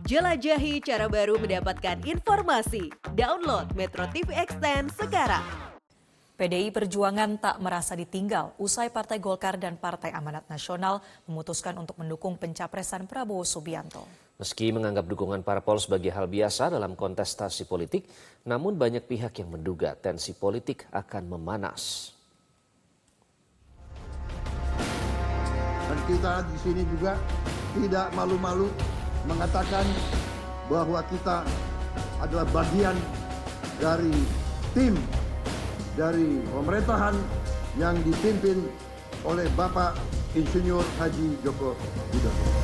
Jelajahi cara baru mendapatkan informasi. Download Metro TV Extend sekarang. PDI Perjuangan tak merasa ditinggal usai Partai Golkar dan Partai Amanat Nasional memutuskan untuk mendukung pencapresan Prabowo Subianto. Meski menganggap dukungan parpol sebagai hal biasa dalam kontestasi politik, namun banyak pihak yang menduga tensi politik akan memanas. Dan kita di sini juga tidak malu-malu mengatakan bahwa kita adalah bagian dari tim dari pemerintahan yang dipimpin oleh Bapak Insinyur Haji Joko Widodo.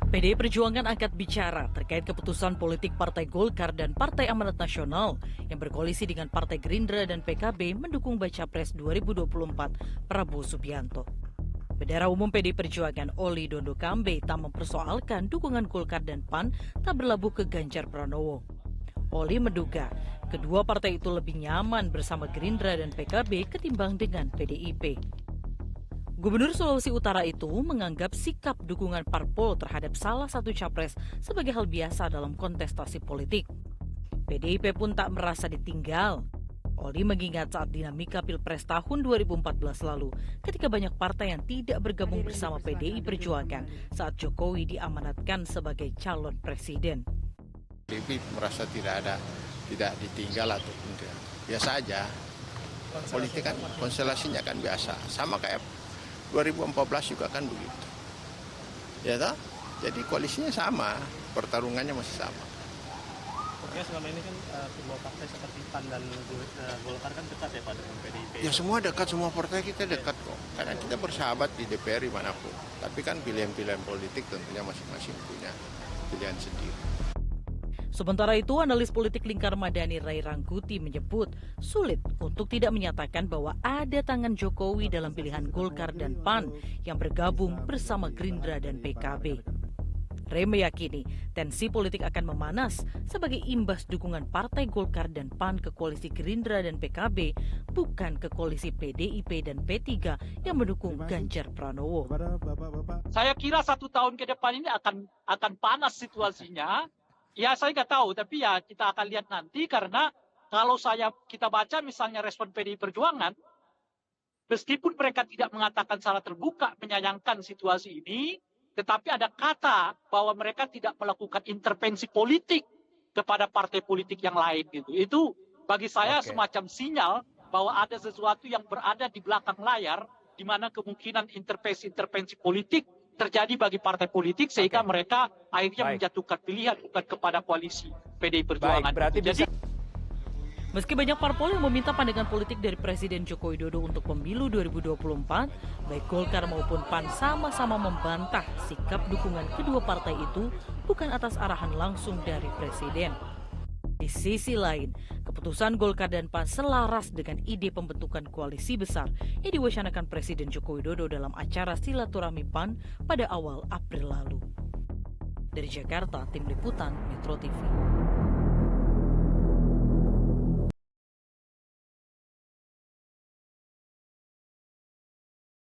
PDI Perjuangan angkat bicara terkait keputusan politik Partai Golkar dan Partai Amanat Nasional yang berkoalisi dengan Partai Gerindra dan PKB mendukung Baca Pres 2024 Prabowo Subianto. Bendahara Umum PDI Perjuangan Oli Dondo Kambe tak mempersoalkan dukungan Golkar dan PAN tak berlabuh ke Ganjar Pranowo. Oli menduga kedua partai itu lebih nyaman bersama Gerindra dan PKB ketimbang dengan PDIP. Gubernur Sulawesi Utara itu menganggap sikap dukungan parpol terhadap salah satu capres sebagai hal biasa dalam kontestasi politik. PDIP pun tak merasa ditinggal. Oli mengingat saat dinamika Pilpres tahun 2014 lalu ketika banyak partai yang tidak bergabung bersama PDI Perjuangan saat Jokowi diamanatkan sebagai calon presiden. PDIP merasa tidak ditinggal ataupun biasa aja. Politik kan konstelasinya kan biasa, sama kayak 2014 juga kan begitu. Ya toh? Jadi koalisinya sama, pertarungannya masih sama. Oke, selama ini kan kedua partai seperti PAN dan Golkar kan dekat ya Pak dengan PDIP. Ya semua dekat, semua partai kita dekat kok. Karena kita bersahabat di DPR dimanapun. Tapi kan pilihan-pilihan politik tentunya masing-masing punya pilihan sendiri. Sementara itu, analis politik Lingkar Madani Ray Rangkuti menyebut sulit untuk tidak menyatakan bahwa ada tangan Jokowi dalam pilihan Golkar dan PAN yang bergabung bersama Gerindra dan PKB. Ray meyakini tensi politik akan memanas sebagai imbas dukungan Partai Golkar dan PAN ke koalisi Gerindra dan PKB, bukan ke koalisi PDIP dan P3 yang mendukung Ganjar Pranowo. Saya kira 1 tahun ke depan ini akan panas situasinya. Ya saya nggak tahu, tapi ya kita akan lihat nanti karena kalau kita baca misalnya respon PDI Perjuangan, meskipun mereka tidak mengatakan secara terbuka menyayangkan situasi ini, tetapi ada kata bahwa mereka tidak melakukan intervensi politik kepada partai politik yang lain gitu. Itu bagi saya semacam sinyal bahwa ada sesuatu yang berada di belakang layar, di mana kemungkinan intervensi politik terjadi bagi partai politik sehingga mereka akhirnya menjatuhkan pilihan bukan kepada koalisi PDI Perjuangan. Meski banyak parpol yang meminta pandangan politik dari Presiden Joko Widodo untuk pemilu 2024, baik Golkar maupun PAN sama-sama membantah sikap dukungan kedua partai itu bukan atas arahan langsung dari Presiden. Di sisi lain, keputusan Golkar dan PAN selaras dengan ide pembentukan koalisi besar yang diwacanakan Presiden Joko Widodo dalam acara silaturahmi PAN pada awal April lalu. Dari Jakarta, Tim Liputan Metro TV.